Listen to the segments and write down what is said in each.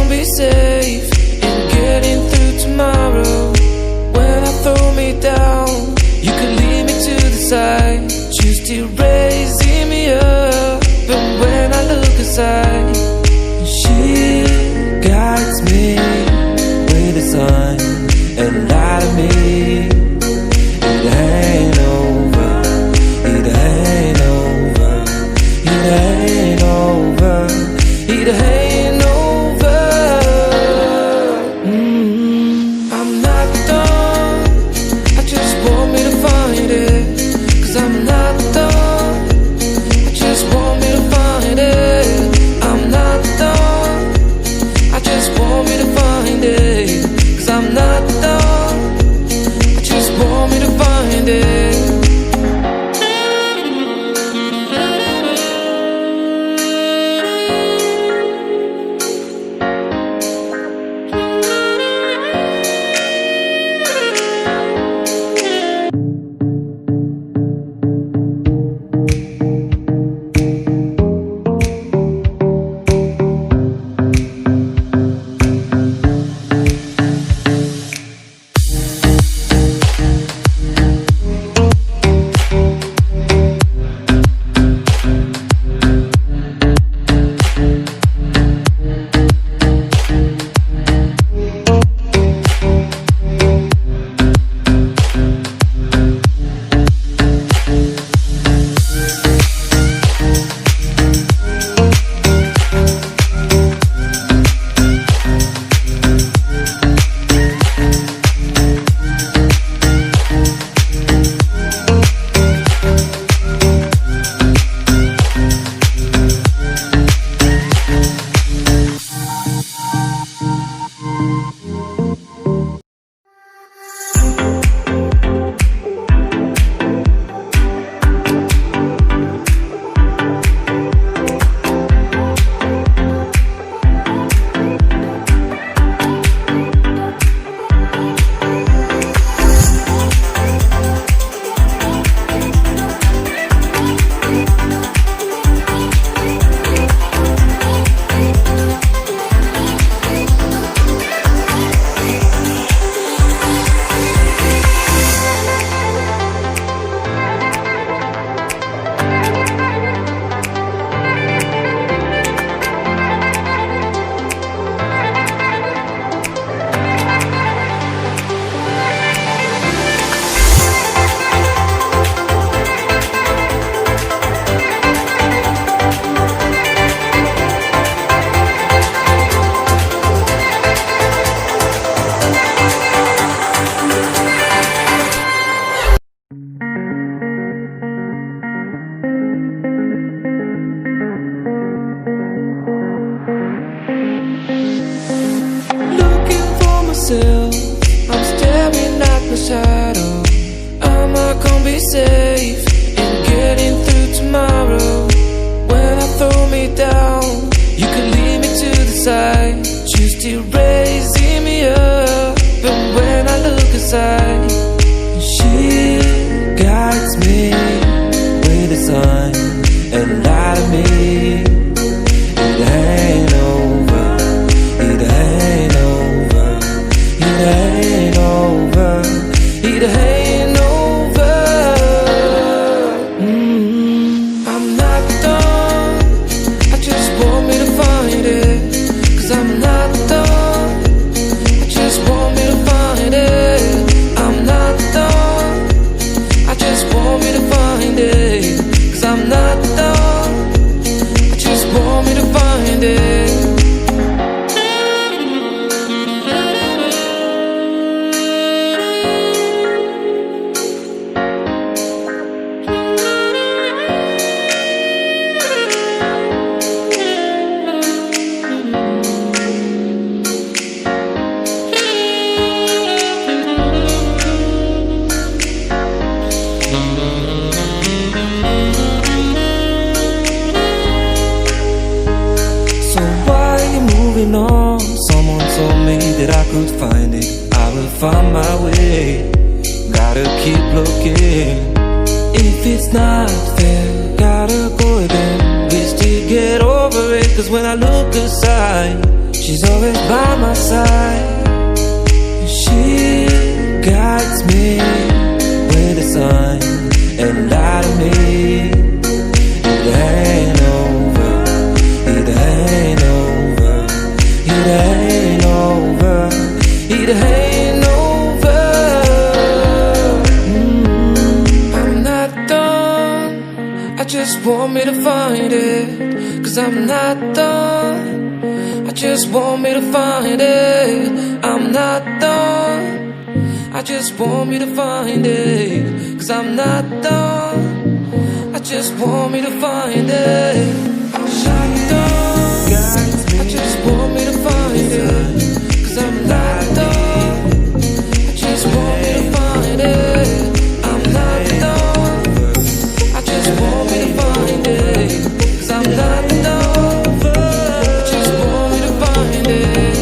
gonna be safe in getting through tomorrow? When I throw me down, you could lead me to the side. You still raising me up, but when I look aside, she guides me with the sun and light of me. It ain't over, it ain't over, it ain't over, it ain't over. I'm not done, I just want me to find it. 'Cause I'm not done, I just want me to find it. I'm not done, I just want me to find it. 'Cause I'm not done, I just want me to find it. I'm staring at my shadow. Am I gonna be safe in getting through tomorrow? When I throw me down, you could lead me to the side. You still raising me up, but when I look aside, she guides me with the sun and light of me. It ain't over, it ain't over, it ain't over, it ain't over. I'm not done, I just want me to find it. 'Cause I'm not done, I just want me to find it. I'm not done, I just want me to find it. 'Cause I'm not done, I just want me to find it. On. Someone told me that I could find it, I will find my way. Gotta keep looking. If it's not fair, gotta go again. We still get over it. 'Cause when I look aside, she's always by my side. She guides me with a sign and light of me. It ain't over, it ain't over, it ain't over, it ain't over. I'm not done, I just want me to find it. 'Cause I'm not done, I just want me to find it. I'm not done, I just want me to find it. 'Cause I'm not done, I just want me to find it. I'm not done, I just want me to find it. 'Cause I'm not done, I just want me to find it. I'm not done, I just want me to find it. 'Cause I'm not done, I just want me to find it.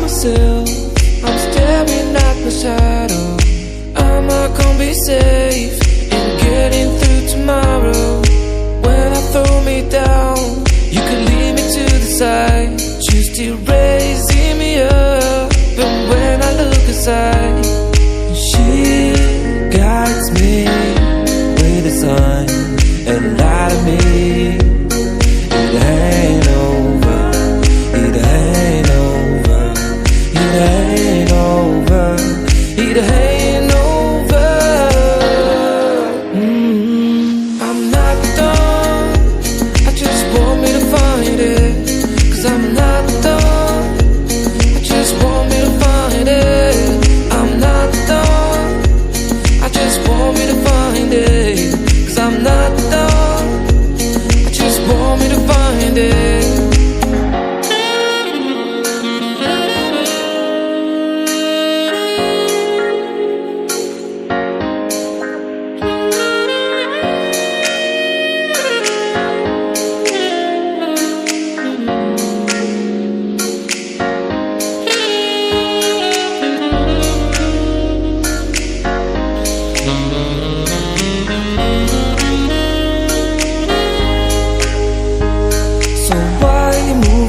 myself, I'm staring at my shadow. Am I gonna be safe in getting through tomorrow? When I throw me down, you can lead me to the side. You still raising me up, but when I look aside, she guides me with a sign and light of me. It ain't over, it ain't over, it ain't over, it ain't over. I'm not done,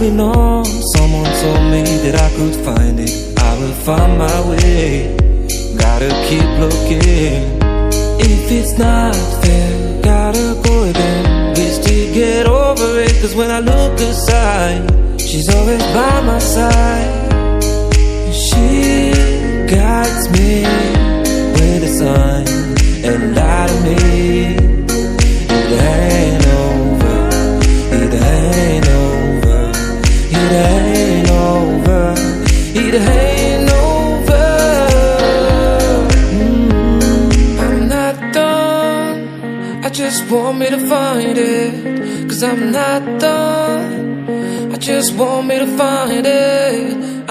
holding on. Someone told me that I could find it, I will find my way. Gotta keep looking. If it's not fair, gotta go again. Wish to get over it, cause when I look aside, she's always by my side. She guides me with a sign and lie to me. It ain't over, it ain't over, it ain't over, it ain't over. I'm not done, I just want me to find it. Cause I'm not done, I just want me to find it.